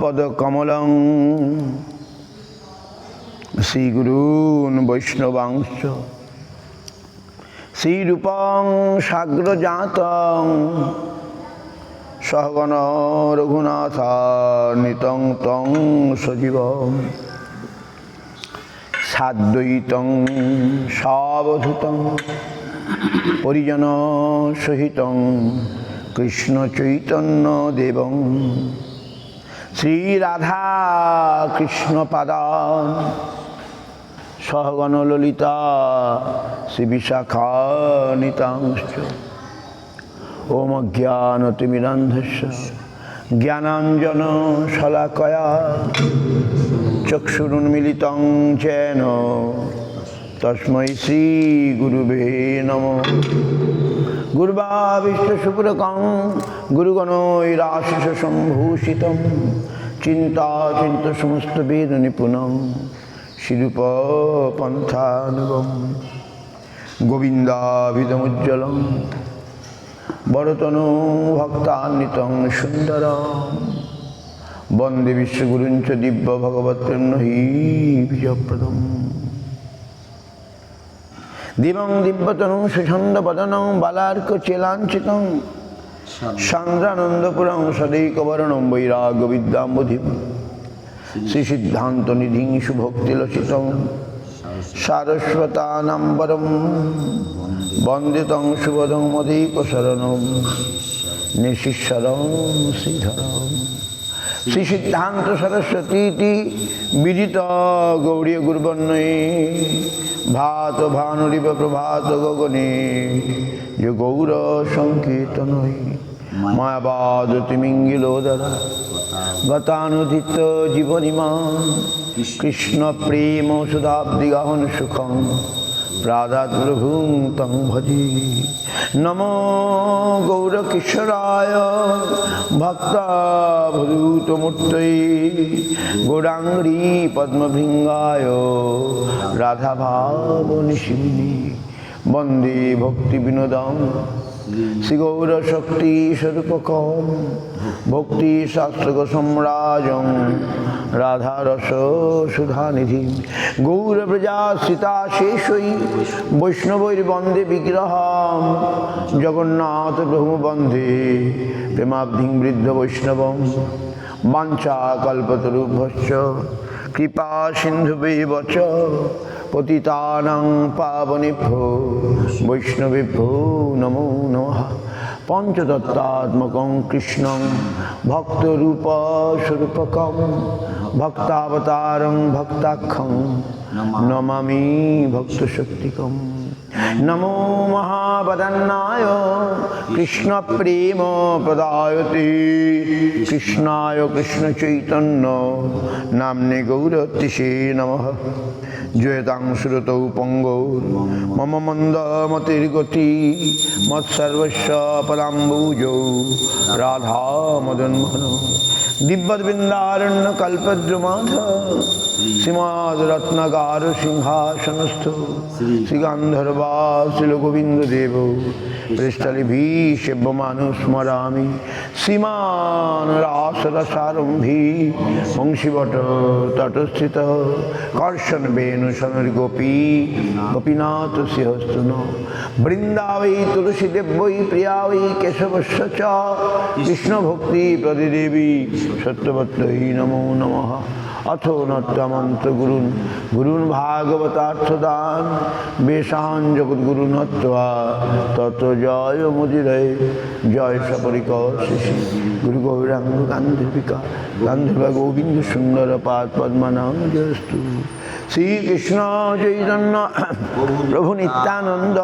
পদকমলং শ্রীগুরূন বৈষ্ণবাংশ শ্রীরূপং সাগ্রজাতং সহগণ রঘুনাথান্বিতং তং সজীবং সাদ্বৈতং সাবধূতং পরিজন সহিতং কৃষ্ণ চৈতন্য দেবং শ্রী রাধা কৃষ্ণ পাদান সহগণ ললিতা শ্রী বিশাখানিতাংশ্চ ওম অজ্ঞানতিমিরান্ধস্য জ্ঞানাঞ্জন শলাকয়া চক্ষুরুন্মিলিতং যেন তস্मै শ্রী গুরুবে নমঃ। গুরুর্বিষ্ণু সুপুরকং গুরুগণৈরাশিষ সম্ভূষিতং চিন্তাচিন্ত সমস্ত বেদ নিপুণং শিরূপ পন্থানুগম গোবিন্দাভিধমুজ্জ্বলং বরতনু ভক্তান্বিতং সুন্দরম বন্দে বিশ্বগুরুঞ্চ দিব্য ভগবৎপ্রেম্ণহি বিজয়প্রদম দিবং দিব্যতনং সুছন্দবদনং বালার্ক চেলাঞ্চিতং সান্দ্রানন্দপুরং সदैকবর্ণং বৈরাগ্যবিদ্যাম্বুধিং শ্রীসিদ্ধান্তনিধিং সুভক্তিলসিতং সারস্বতানাম্বরং বন্দে তং সুবোধং মদৈকশরণং নিশিশ্বরং শ্রীধরং শ্রীসিদ্ধান্ত সরস্বতীতি বিদিত গৌরীয় গুরুবর্ণয়ে ভাত ভানুরিব প্রভাত গগনে যে গৌর সংকীর্তনই মায়াবাদ তিমিঙ্গিলোদরা গতানুদিত জীবনিমা কৃষ্ণ প্রেম সুধাব্দিগাহন সুখং রাধাত প্রভুং তং ভজি নমো গৌরকিশোরায় ভক্তাভূতমূর্তয়ে গৌরাঙ্গী পদ্মভৃঙ্গায় রাধাভাবনিশিনী বন্দে ভক্তিবিনোদং শ্রীগৌরশক্তিস্বরূপকং ভক্তিশাস্ত্রকসম্রাজং রাধারস সুধানিধি গৌরব্রজাশ্রিতাশেষৈ বৈষ্ণবৈর্বন্দে বিগ্রহম জগন্নাথ প্রভু বন্দে প্রেমাব্ধিং বৃদ্ধ বৈষ্ণবং বাঞ্ছাকল্পতরুভ্যশ্চ কৃপা সিন্ধুবেব চ পতিতানাং পাবনেভ্যো বৈষ্ণবেভ্যো নমো নমঃ। পঞ্চতত্ত্বাত্মকং কৃষ্ণং ভক্তরূপস্বরূপকং ভক্তাবতারং ভক্তাখ্যং নমামি ভক্তশক্তিকং নমো মহাবদন্নায় কৃষ্ণ প্রেম প্রদায়তে কৃষ্ণায় কৃষ্ণ চৈতন্য নাম্নে গৌরতিষে নমঃ। জয়তাং শ্রুতৌ পঙ্গৌর মম মন্দমতির্গতি মৎসর্বস্ব পদাম্বুজৌ রাধা মদনমোহন দিব্যবৃন্দারণ্য কল্পদ্রুমাধ শ্রীমদ রত্নগার সিংহাসনস্থ শ্রীগান্ধর্বাশিল গোবিন্দ দেব পৃষ্ঠলিভি সেব্যমানুস্মরামি শ্রীমান রাসরসারম্ভী বংশীবট তটস্থিত কর্ষণ বেণু সমীরগোপী গোপীনাথ সিংহস্তন বৃন্দাবৈ তুলসী দেব্যৈ প্রিয়া বৈ কেশবস্য চ কৃষ্ণ ভক্তি প্রতিদেবী সত্যবত্যৈ নমো নমঃ। अथो नत्वमंत्र गुरुन् भागवतार्थदान बेशान जगद्गुरु नत्वा ततो जय मुदिरय जय सपरिकर शिशि गुरु गौरांग गांधीविका गांधीव गोविंद सुंदर पाद पद्मनाभस्तु श्री कृष्ण चैतन्य प्रभु नित्यानंद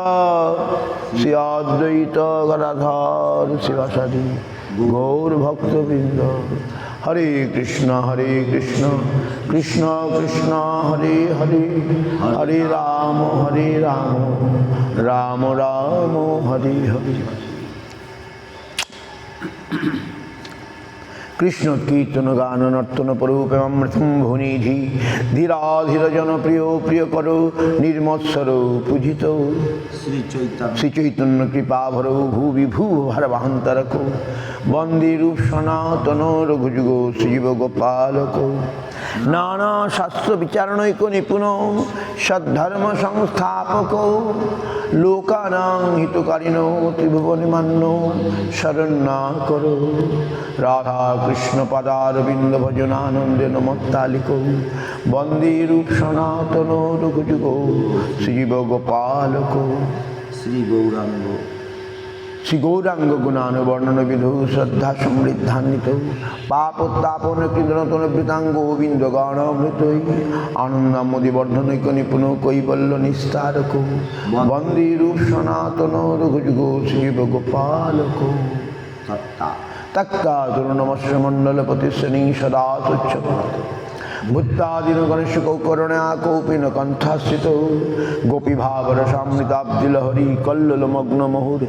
श्री अद्वैत गदाधर शिवासादि गौर भक्तवृंद हरे कृष्ण कृष्ण कृष्ण हरे हरे हरे राम राम राम हरे हरे। কৃষ্ণ কীর্তন গান নর্তন পরূপমৃতম ভুনিধি ধীরাধীর জনপ্রিয় প্রিয় কর নির্মৎসর পূজিত শ্রী চৈতন্য কৃপা ভর ভূ বিভূ ভার বাহন্তরক বন্দে রূপ সনাতন রঘুযুগ শ্রীজীব গোপালক নানা শাস্ত্র বিচারণৈক নিপুণ সদ্ধর্ম সংস্থাপক লোকানাং হিতকারিণ ত্রিভুবনে মান্য শরণ্যাকর রাধা কৃষ্ণ পদারবিন্দ ভজনানন্দে নমত্তালিক বন্দে রূপ সনাতন রঘুযুগ শ্রীজীব গোপালক শ্রী গৌরাঙ্গ শ্রী গৌরাঙ্গ গুণানুবর্ণন বিধু শ্রদ্ধা সমৃদ্ধান্বিত পাপোত্তাপন কৃতনতন বৃতাঙ্গ গোবিন্দ গণমৃত আনন্দামদিবর্ধনৈক নিপুণ কৈবল্য নিস্তারক বন্দে রূপ সনাতন রঘুযুগ শ্রীব গোপালক তক্তা তরুণমস্য মণ্ডলপতি শ্রেণী সদা তুচ্ছপাত ভূত্তাদিন গণেশ কৌকরণা কৌপিন কণ্ঠাস্থিত গোপীভাবরসামৃতাব্দিলহরি কল্লোল মগ্ন মুহুর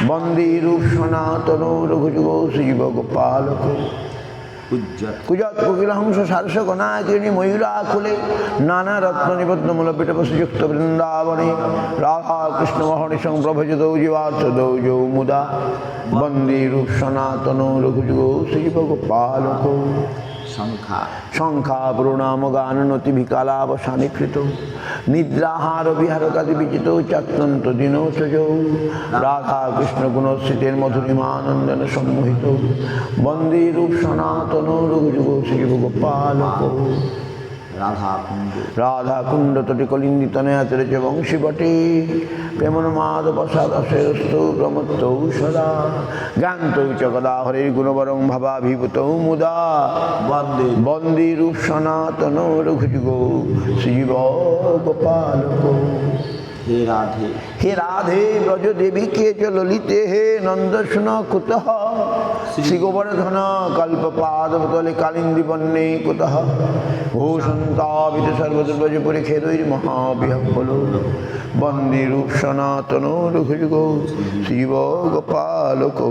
বন্দে রূপ সনাতন রঘুযুগ শ্রীব গোপালক কুজত কোকিলহংস সারস গণাকিনী ময়ূরা খুলে নানা রত্ন নিবদ্ধ মূলপীঠপশুযুক্ত বৃন্দাবনে রাধা কৃষ্ণ মহর্ষি সংপ্রভজিত জীবার্থ দৌজৌ মুদা বন্দে রূপ সনাতন রঘুযুগ শ্রীব গোপালক সংখ্যা প্রণাম গান নতি বিকালাবসানিকৃত নিদ্রাহার বিহারকাদি বিচিত চাত্যন্ত দিনোচজ রাধা কৃষ্ণ গুণশ্রীতের মধুরিমানন্দন সম্মোহিত বন্দে রূপ সনাতন রঘুযুগ শ্রীব গোপালক রাধা কুণ্ড তটি কলিন্দিত নয়াতিরচ বংশী বটে প্রেমন্মাদপসাদশেরস্তৌ প্রমত্তৌ সদা জ্ঞান্তৌ চ কদা হরের গুণবরং ভাবাভিভূতৌ মুদা বন্দে রূপ সনাতন রঘুযুগ শ্রীজীব গোপালক हे राधे ब्रज देवी के च ललिते हे नंदन कुतः श्री गोवर्धन कल्पपादतले कालिंदी वन्ने कुतः भूषन्तावित सर्वद्रव्यपुरी खेदैर्महाविह्वलो वन्दे रूप सनातन रघुयुग शिव गोपालक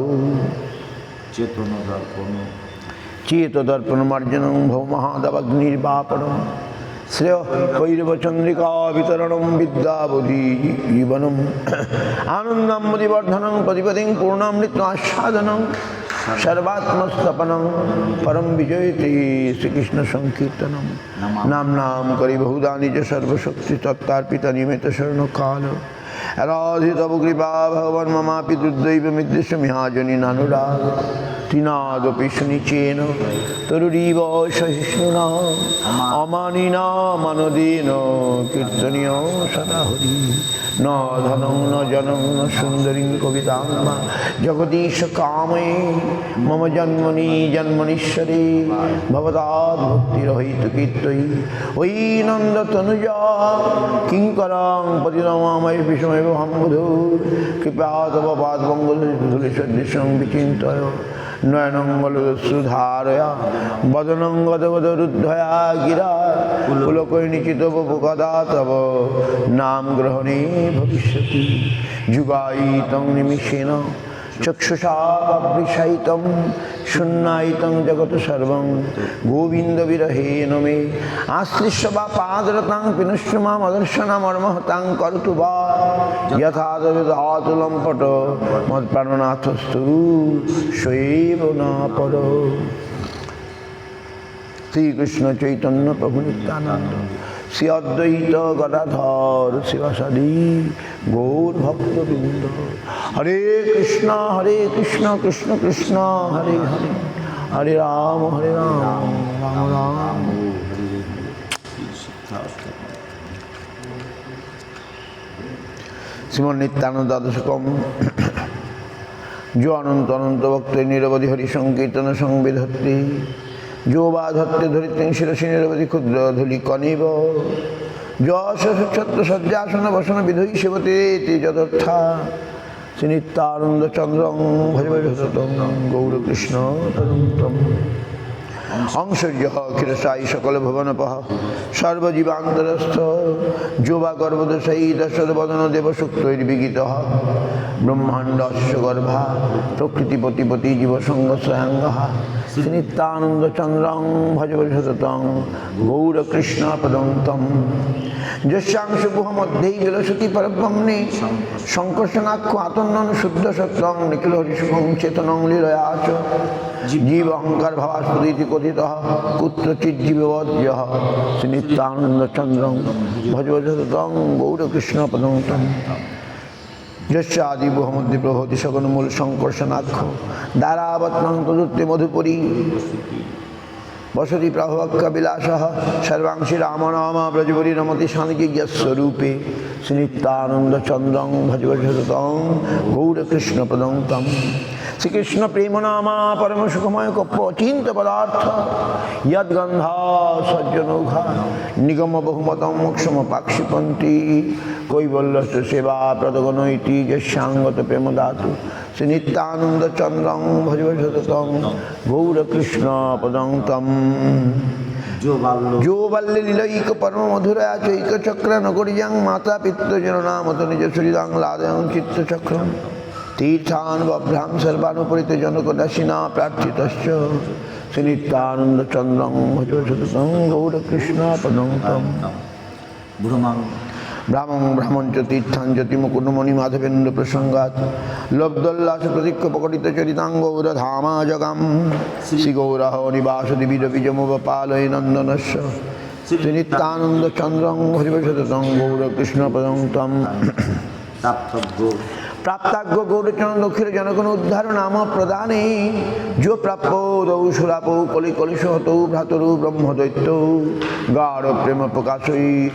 चेतदर्पण मार्जनं भवमहादवग्निर्वापणम् श्रेय कैरवचंद्रिका वितरणं विद्याबुद्धि जीवनम् आनंदामदिवर्धनं प्रतिपदिं पूर्णामृतास्वादनं सर्वात्मस्तपनं परम विजयते श्रीकृष्ण संकीर्तनं नाम नाम करि बहुधा निज सर्वशक्ति तत्तार्पित निमित शरण काल राधे तव कृपा भगवन् ममापि दुर्दैव मिद्रिशमिहाजनि नानुराग त्रिनादपि सुनिचेन तरुरीव सहिष्णुना अमानिना मनदेन कीर्तनीय सदा हरि न धनं न जनं न सुन्दरीं कवितां वा जगदीश कामये मम जन्मनि जन्मनीश्वरे भवताद् भक्तिरहितकीर्तयि वै नन्दतनुजा किङ्करां पतितमामय विषमेव हम्बुधो कृपया तव पादपङ्गुलिसदृशं विचिन्तय नयनंगलुधारया वदनंगदवदरुद्धया गिरा पुलकैर्निचितवपुकदा तव नाम ग्रहणे भविष्यति जुगायितं निमिषेण चक्षुषा बभ्रिशयितं शून्यायितं जगत् सर्वं गोविंद विरहेण मे आश्लिष्य वा पादरतां पिनुष्य मामदर्शनमर्महतां करोतु वा यथा तदातुलं पट मत्प्राणनाथस्तु स्वयं न पर श्रीकृष्ण चैतन्य प्रभु नित्यानंद श्री अद्वैत गदाधर शिवासादि गौर भक्तवृंद हरे कृष्ण कृष्ण कृष्ण हरे हरे हरे राम राम राम श्रीमन नित्यानंद दादशकम जो अनंत अनंत भक्त निरवधि हरि संकीर्तन संविधत्ते जो बाधत्ते धरित्रिं शिरसि निरवधि क्षुद्र धूलि कनिव छत्र सज्जासन वसन विधि सेवते तेजदर्था श्री नित्यानंद चंद्रं भज भज सततं गौरकृष्ण तदन्तं অংশর্য ক্ষীরসাই সকল ভুবনপহ সর্বজীবান্তরস্থ যোবা গর্ভদশায়ী দশরবদন দেবসুক্তৈর্বিগিত ব্রহ্মাণ্ডস্য গর্ভা প্রকৃতিপতিপতি জীবসঙ্গ স্বয়ঙ্গ নিত্যানন্দ চন্দ্রং ভজবশতং গৌরকৃষ্ণপদং তম যস্যাংশুভুহ মধ্যেই বিলসতি পরব্রহ্মণে সংকর্ষণাক্ষ আতন্নন শুদ্ধ সত্যং নিখিল হরিসুখং চেতনং লীলয়া চ জীব অহংকার ভাবাস্পদীতি কথিত কুত্রচিজ্জীববদ্য নিত্যানন্দ চন্দ্রং ভজবশতং গৌরকৃষ্ণপদং তম যস্য আদিবুহ মধ্যে প্রভৃতি সকল মূল সংকর্ষণাক্ষ দ্বারাবত্নং তদুত্তে মধুপুরী বসতি প্রভবক্ষ বিলাস সর্বাংশী রাম নাম ব্রজবরী রমতি শান্তি যস্বরূপে শ্রীনিত্যানন্দ চন্দ্রং ভজবশতং গৌরকৃষ্ণপদং তম শ্রীকৃষ্ণ প্রেম নামা পরম সুখময় কপ্প অচিন্ত পদার্থ যদ্গন্ধা সজ্জনৌঘা নিগম বহুমতং মোক্ষম পাক্ষিপন্তি কৈবল্যস্য সেবা প্রদগণৈতি যস্যাঙ্গত প্রেম দাতু শ্রীনিত্যানন্দ চন্দ্রং ভজবশতং গৌরকৃষ্ণপদং তম जो बल्ले लीलैक परम मधुरया चैक चक्र नगरियां माता पितृजन नामत निज श्रीदां लादयं चित्तचक्रं तीर्थान् बभ्रां सर्वानुपरित जनक दशिना प्रार्थितश्च श्रीनित्यानंद चंद्रं भजवशततं गौरकृष्णपदं तम ब्राह्मं ब्राह्मं च तीर्थं ज्योतिमुकुटमणि माधवेन्द्र प्रसंगात् लब्धोल्लास प्रतीक्ष प्रकटित चरितां गौरधामा जगां श्रीगौरः निवासति विजमुपपालय नन्दनस्य श्रीनित्यानंद चंद्रं भजवशततं गौरकृष्णपदं तम प्राप्ताग्य गौरचंद्र अखिल जनगण उद्धार नाम प्रदाने जो प्राप्तो दौशुरापो कलि कलिशहतो भ्रातरु ब्रह्मदैत्यो गाढ़ प्रेम प्रकाशयी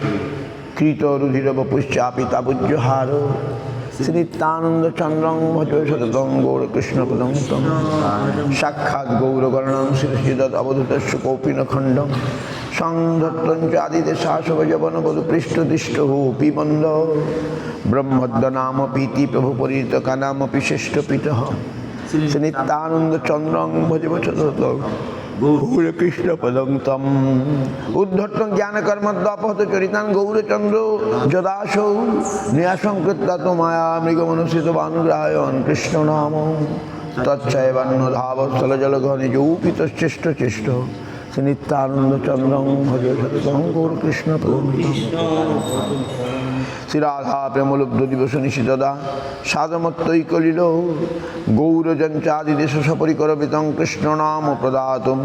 कृत रुधिर वपुश्चापि ताबुज्जहार श्रीनित्यानंद चंद्रं भजवशततं गौरकृष्णपदं तम साक्षात् गौरवर्णं श्रीश्रीदत् अवधूतस्य कोऽपि न खण्डं संधत्तं च आदिदेशाशवजवन वधुपृष्ठदिष्टोऽपि मन्द ब्रह्मद्वनामपीति प्रभुपरितकानामपि श्रेष्ठपीठः श्रीनित्यानंद चंद्रं भजवशततं गौरकृष्णपदं तम उद्धट्टं ज्ञानकर्मद्वापहत चरितां गौरचंद्र जदासौ न्यासंकृत्वा तो माया मृगमनुसृतवानुग्रहायन् कृष्ण नाम तच्चैवन्नधावस्थलजलघनिजोपितश्चेष्ट चेष्ट श्रीनित्यानंद चंद्रं भजवशततं गौरकृष्णपदं श्रीराधा प्रेमलुब्ध दिवस निशितदा साधमत्तैकलीलो गौरजंचादिदेश सपरिकरवितं कृष्ण नाम प्रदातुं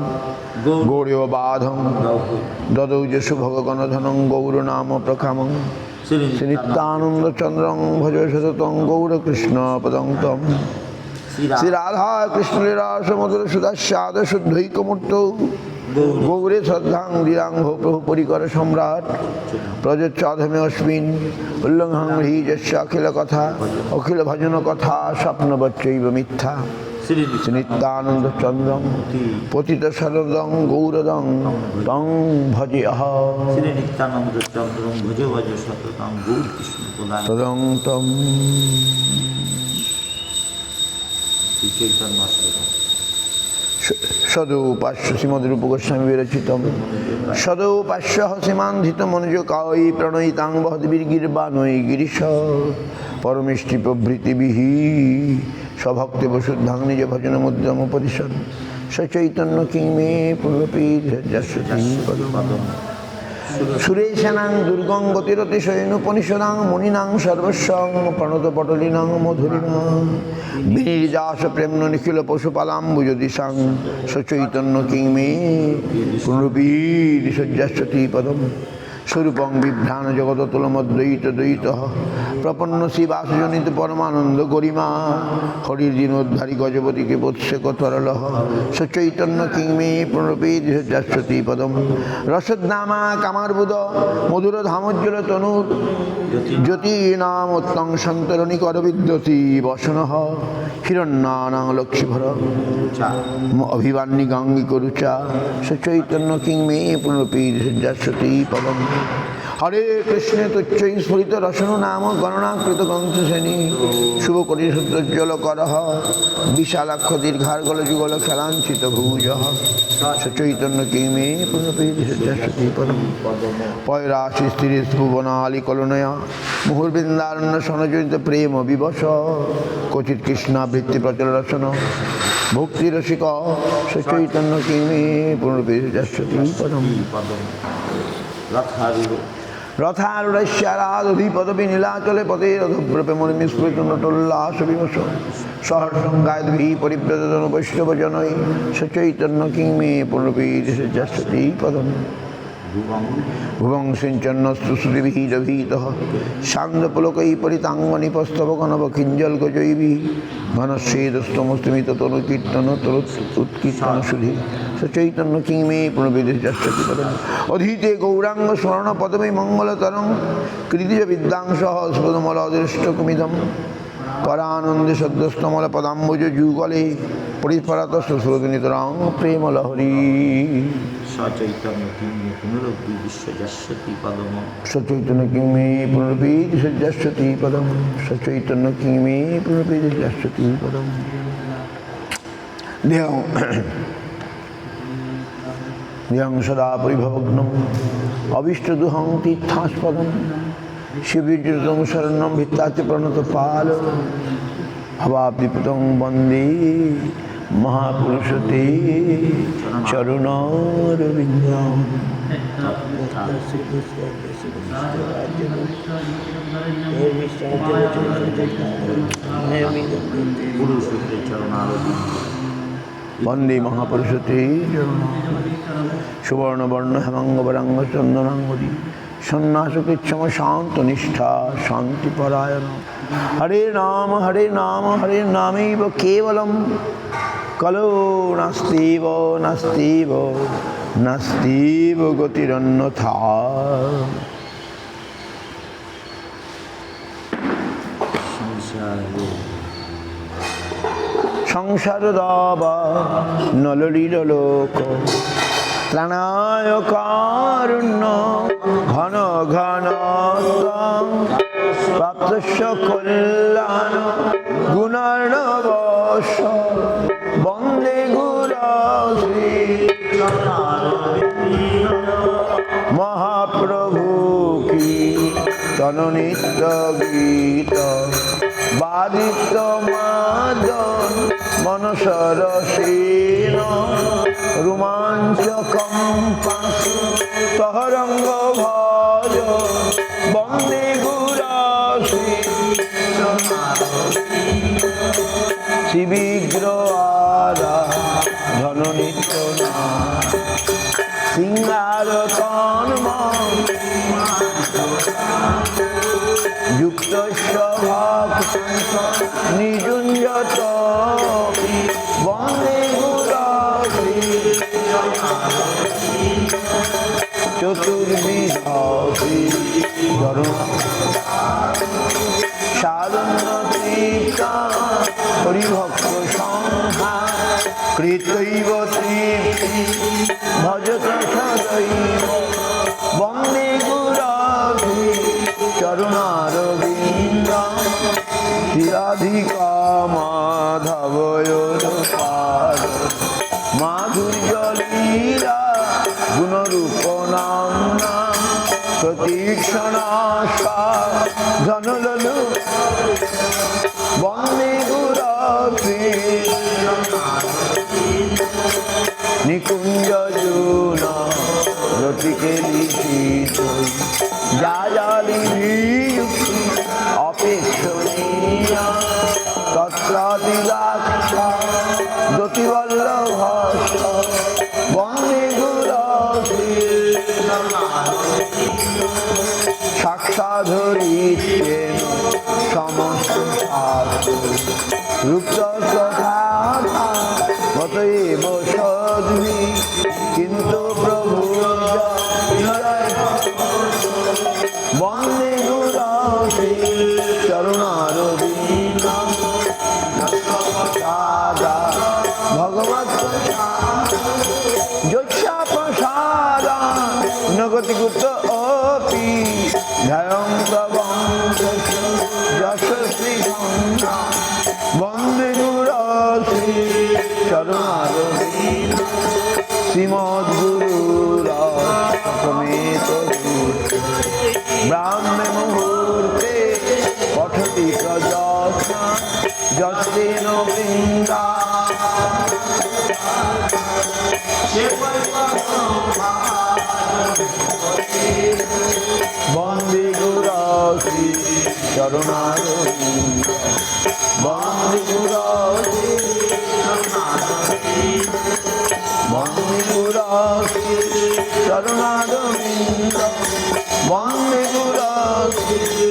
गौरवबाधं ददौ यशु भगगणधनं गौरनाम प्रकामं श्रीनित्यानंद चंद्रं भजवशततं गौरकृष्णपदं तम श्रीराधा कृष्णलीला मधुर सुधास्याद शुद्धैकमूर्तौ गौरे श्रद्धां दिरांगो प्रभु परिकर सम्राट प्रजच्चाधमे अस्मिन् उल्लंघं हि यस्य अखिल कथा अखिल भजन कथा स्वप्नवच्चैव मिथ्या श्रीनित्यानंद चंद्रं पतित शरदं गौरदं तं भजेऽहं श्रीनित्यानंद चंद्रं भजवशततं गौरकृष्णपदं तम सदोपास्य श्रीमद्रूप गोस्वामी विरचित सदोपास्य सीमांधित मनोज काई प्रणयितां बहद्भिर्गिर्वाणै गिरीश परमेष्टि प्रभृति स्वभक्ति वसुद्धां निज भजन मुद्रमुपदिशन् सचैतन्य किं मे पुनरपि सुरेशानां दुर्गं गतिरतिशयनुपनिषदां मुनीनां सर्वस्वं प्रणतपटलिनां मधुरिमां विनिर्जास प्रेम्ण निखिल पशुपालाम्बुजदिशां सचैतन्य किं मे पुनरपि पदम् स्वरूपं बिभ्राण जगदतुलमद्वैत द्वैतः प्रपन्न शिवासजनित परमानंद गरिमा हरिर्दिनोद्धारी गजपति के वत्स्य कतरलः सचैतन्य किं मे पुनरपि पदम रसद्नामा कामार्बुद मधुर धामोज्ज्वल तनुर ज्योतीनामोत्तं सन्तरणि करविद्यति वसनः हिरण्णानां लक्ष्मीभर अभिवान्नि गाङ्गिकरुचा सचैतन्य किं मे पुनरपि पदम হরে কৃষ্ণে তুচ্ছই স্ফুরিত রসন নাম গণনাকৃত গ্রন্থ শ্রেণী শুভ কোটি সূত্রোজ্জ্বল করহ বিশালাক্ষ দীর্ঘার্গল যুগল খেলাঞ্চিত ভুজ সচৈতন্য কিমে পুনঃপীতি পরম পয়রাশি স্ত্রী ভুবনালি কলনয়া মুহুর্বৃন্দারণ্য সনজনিত প্রেম বিবশ ক্বচিৎ কৃষ্ণাবৃত্তি প্রচল রসন ভক্তি রসিক সচৈতন্য কিমে পুনঃপীতি পরম রথারূঢ়স্যারাধীপদপি নীলাচলে পথে রথব্রপে মণিস্ফুরিত নটোল্লাস বিমশ সহর্ষং গায়দ্ভিः পরিব্রজতন বৈষ্ণবজনৈ সচৈতন্য কিংমে পুনরপীতি পদম ভুবং সিঞ্চন্নস্তু শ্রুতিভিরভীতঃ সান্ধ্যপুলকৈः परिताङ्गनिपस्तवगণবকিঞ্জলগজৈবিः ঘনশ্বেদস্তমস্তিমিত তনুকীর্তন তরুৎকীর্তন সুধী সচৈতন্য কিংমে পুনরপীতি পদম অধীতে গৌরাঙ্গ স্মরণ পদমে মঙ্গলতরং কৃতিজ বিদ্যাংসহ স্ফুটমলদৃষ্টকুমিদম পরানন্দে সদ্যস্তমল পদাম্বুজ যুগলে পরিস্ফারত সুশ্রুতিনিতরাং প্রেম লহরী সচৈতন্য কিংমে পুনরপি বিশ্বজাস্যতি পদম সচৈতন্য কিংমে পুনরপীতি সজ্জাস্যতি পদম সচৈতন্য কিংমে পুনরপীতি সজ্জাস্যতি পদম দেহং সদা পরিভবগ্নম অভীষ্টদুহং তীর্থাস্পদম শিবীর্যুতং শরণ্যম ভিত্তাচি প্রণত পাল ভবাপ্তিপুতং বন্দে মহাপুরুষতে চরণারবিন্দম পুরুষোত্তর চরণারবিন্দ বন্দে মহাপুরুষতে সুবর্ণবর্ণ হেমাঙ্গবরাঙ্গ চন্দনাঙ্গদি সন্ন্যাসকৃচ্ছম শান্ত নিষ্ঠা শান্তিপরায়ণ হরে নাম হরে নামৈব কেবলম কলো নাস্তিব নাস্তিব নাস্তিব গতিরন্যথা সংসার দাবা নললীল লোক ত্রাণায় কারুণ্য ঘন ঘন প্রাপ্তস্য কল্যাণ গুণার্ণবশ বন্দে গুরশ্রী মহাপ্রভু কি তননিত্য গীত বাদিত্য মাদন মনসরসীন রোমাঞ্চকম তহরঙ্গ ভজ বন্দে গুরশ্রী শিবিগ্রহ ধননিত্য সিংহার কর্ম যুক্ত স্বভাব নিযুঞ্জত বন্দে গুরশ্রী চতুর্বিধি সারণ্যতিকা হরিভক্ত সংহা কৃতৈব তৃপ্তি ভজত সদৈব বন্দে গুরশ্রী চরণারবিন্দ শিরাধিকা মাধবয়োর পাদ মাধুর্য লীলা গুণরূপ নাম্না প্রতীক্ষণাশা ধনললু বন্দে গুরশ্রী নিকুঞ্জ জুনা রতিকে লিখিত জালিভিযুক্তি অপেক্ষণীয়া তত্রাদিলাক্ষা জ্যোতিবল্লভস্য বন্দে গুরশ্রী সাক্ষাধরিত্যেন সমস্ত শাস্ত্র রূপ্ত তথা মতএব সদ্ভি কিন্তু প্রভু বন্দে গুরশ্রী চরণারবিন্দ দাদা ভগবৎ যোচ্ছা প্রসাদ নগতি গুপ্ত অপি ধ্যায়ং তবং যশস্বী গঙ্গা বন্দে গুরুশ্রী চরণারবিন্দ শ্রীমদ্গুরুরাসমেত ব্রাহ্মে মুহূর্তে পঠতি প্রযত্ন যস্তেন বৃন্দা বন্দে গুরুশ্রী চরণারবিন্দ বন্দে গুরুশ্রী বন্দে গুরুশ্রী চরণারবিন্দ বন্দে গুরুশ্রী